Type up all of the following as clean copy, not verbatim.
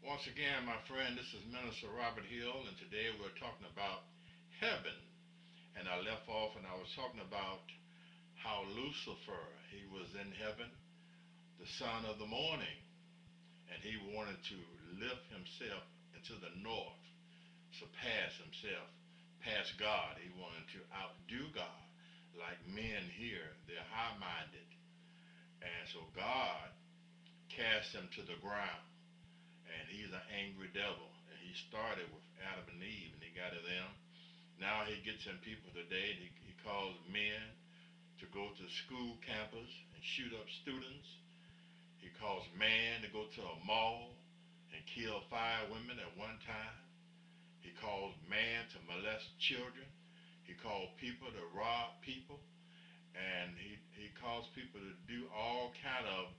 Once again, my friend, this is Minister Robert Hill, and today we're talking about heaven. And I left off and I was talking about how Lucifer, he was in heaven, the son of the morning, and he wanted to lift himself into the north, surpass himself, past God. He wanted to outdo God. Like men here, they're high-minded. And so God cast him to the ground. And he's an angry devil. And he started with Adam and Eve, and he got to them. Now he gets in people today, and he calls men to go to school campus and shoot up students. He calls man to go to a mall and kill 5 women at one time. He calls man to molest children. He calls people to rob people. And he calls people to do all kind of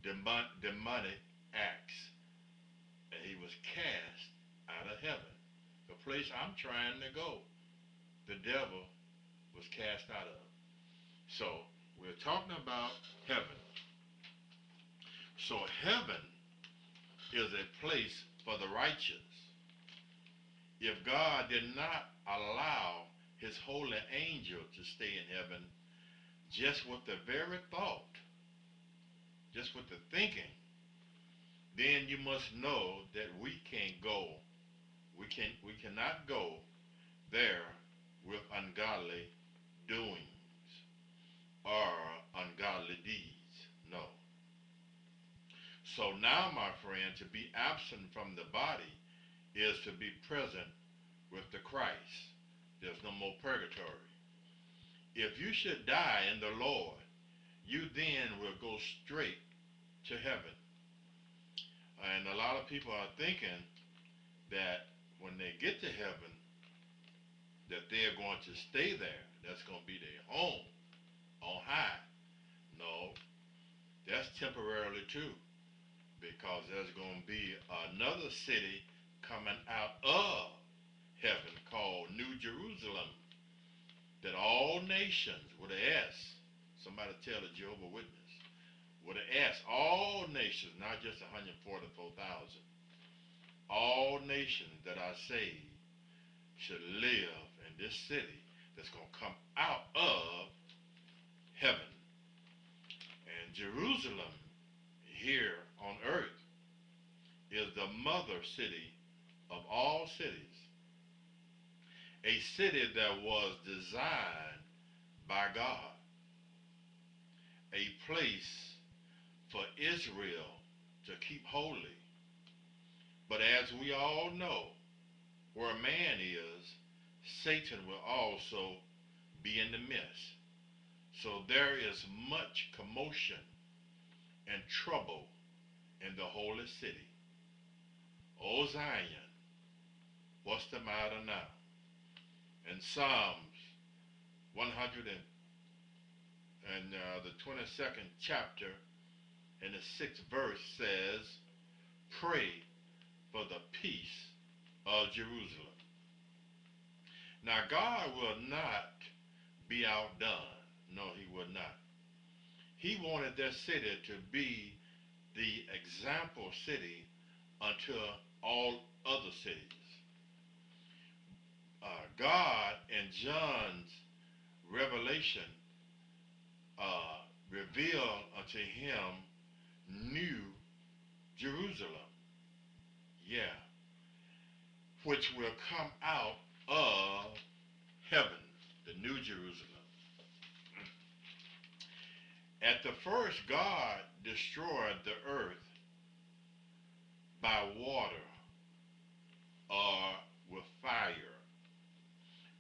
demonic acts. And he was cast out of heaven, the place I'm trying to go. The devil was cast out of. So we're talking about heaven. So heaven is a place for the righteous. If God did not allow his holy angel to stay in heaven, just with the very thought, just with the thinking, then you must know that we can't go. We cannot go there with ungodly doings or ungodly deeds. No. So now, my friend, to be absent from the body is to be present with the Christ. There's no more purgatory. If you should die in the Lord, you then will go straight to heaven. And a lot of people are thinking that when they get to heaven, that they're going to stay there. That's going to be their home on high. No, that's temporarily too, because there's going to be another city coming out of heaven called New Jerusalem, that all nations, with an S, somebody tell a Jehovah's Witness, with an S, all nations, not just 144,000, all nations that are saved should live in this city that's going to come out of heaven. And Jerusalem here on earth is the mother city of all cities, a city that was designed by God, a place for Israel to keep holy. But as we all know, where man is, Satan will also be in the midst. So there is much commotion and trouble in the holy city. O Zion, what's the matter now? In Psalms 100 and the 22nd chapter and the 6th verse says, pray for the peace of Jerusalem. Now God will not be outdone. No, he will not. He wanted that city to be the example city unto all other cities. God in John's revelation revealed unto him New Jerusalem, which will come out of heaven, the New Jerusalem. At the first, God destroyed the earth by water or with fire.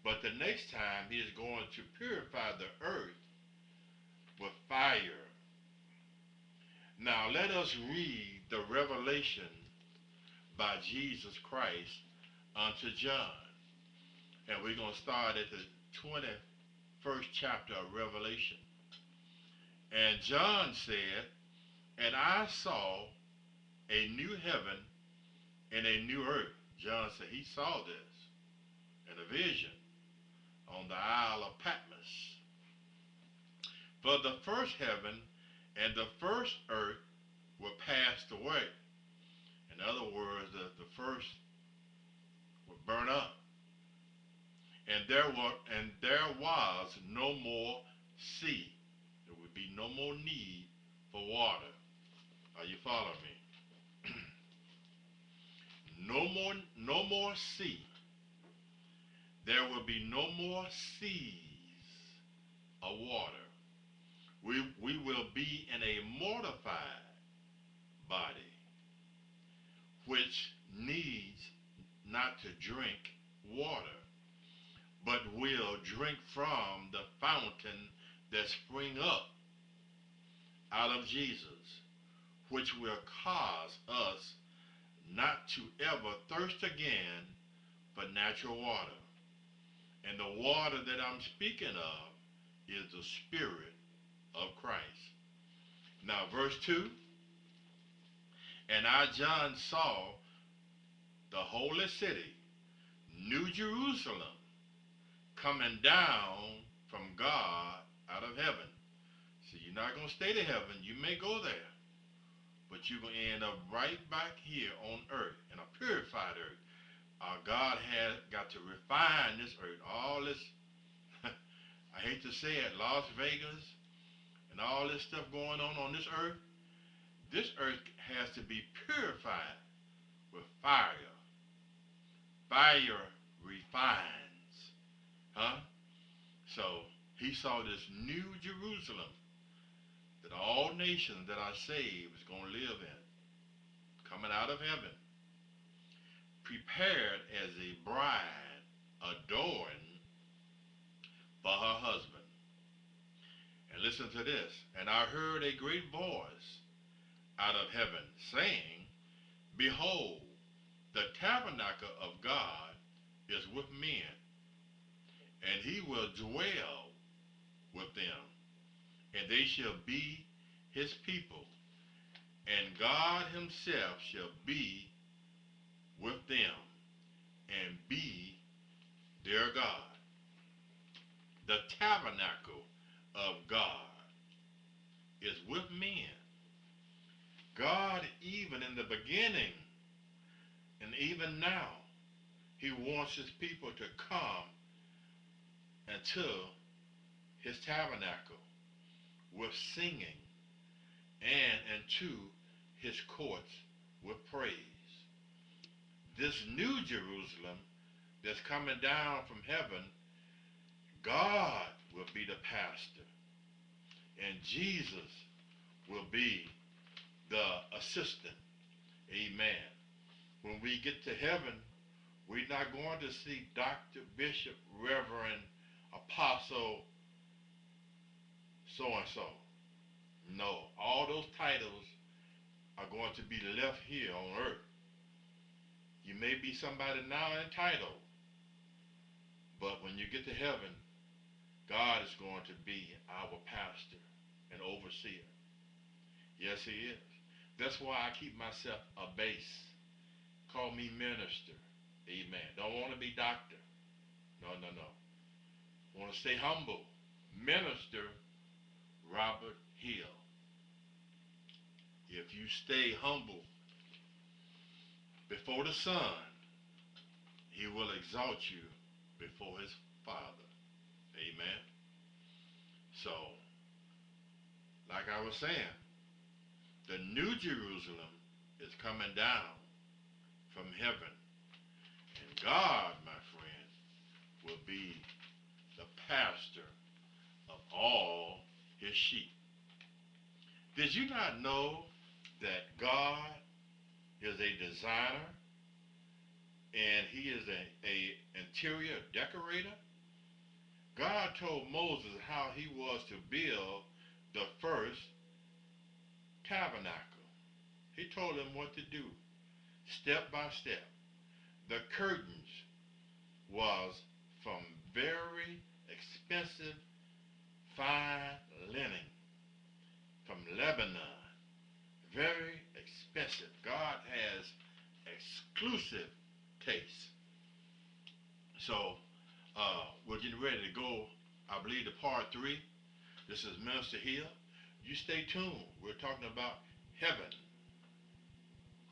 But the next time he is going to purify the earth with fire. Now let us read the revelation by Jesus Christ unto John. And we're going to start at the 21st chapter of Revelation. And John said, and I saw a new heaven and a new earth. John said he saw this in a vision on the Isle of Patmos. For the first heaven and the first earth were passed away, In other words, the first would burn up. And there was no more sea. There would be no more need for water. Are you following me? No more sea. There will be no more seas of water. We will be in a mortified body, which needs not to drink water, but will drink from the fountain that spring up out of Jesus, which will cause us not to ever thirst again for natural water. And the water that I'm speaking of is the Spirit of Christ. Now, verse 2, and I, John, saw the holy city, New Jerusalem, coming down from God out of heaven. So you're not going to stay to heaven. You may go there, but you're going to end up right back here on earth, in a purified earth. God has got to refine this earth. All this, I hate to say it, Las Vegas and all this stuff going on this earth. This earth has to be purified with fire. Fire refines. Huh? So he saw this New Jerusalem that all nations that are saved is going to live in, coming out of heaven, prepared as a bride adorned for her husband. And listen to this. And I heard a great voice out of heaven saying, behold, the tabernacle of God is with men, and he will dwell with them, and they shall be his people, and God himself shall be with them and be their God. The tabernacle of God is with men. God, even in the beginning and even now, he wants his people to come into his tabernacle with singing and into his courts with praise. This new Jerusalem that's coming down from heaven, God will be the pastor, and Jesus will be the assistant. Amen. When we get to heaven, we're not going to see Dr., Bishop, Reverend, Apostle, so-and-so. No, all those titles are going to be left here on earth. You may be somebody now entitled, but when you get to heaven, God is going to be our pastor and overseer. Yes, he is. That's why I keep myself a base. Call me minister. Amen. Don't want to be doctor. No. Want to stay humble. Minister Robert Hill. If you stay humble before the Son, he will exalt you before his Father. Amen. So, like I was saying, the New Jerusalem is coming down from heaven. And God, my friend, will be the pastor of all his sheep. Did you not know that God is a designer and he is a interior decorator? God told Moses how he was to build the first tabernacle. He told him what to do, step by step. The curtains was from very expensive fine linen from Lebanon. Very expensive. God has exclusive taste. So we're getting ready to go, I believe, to part 3. This is Minister Hill. You stay tuned. We're talking about heaven.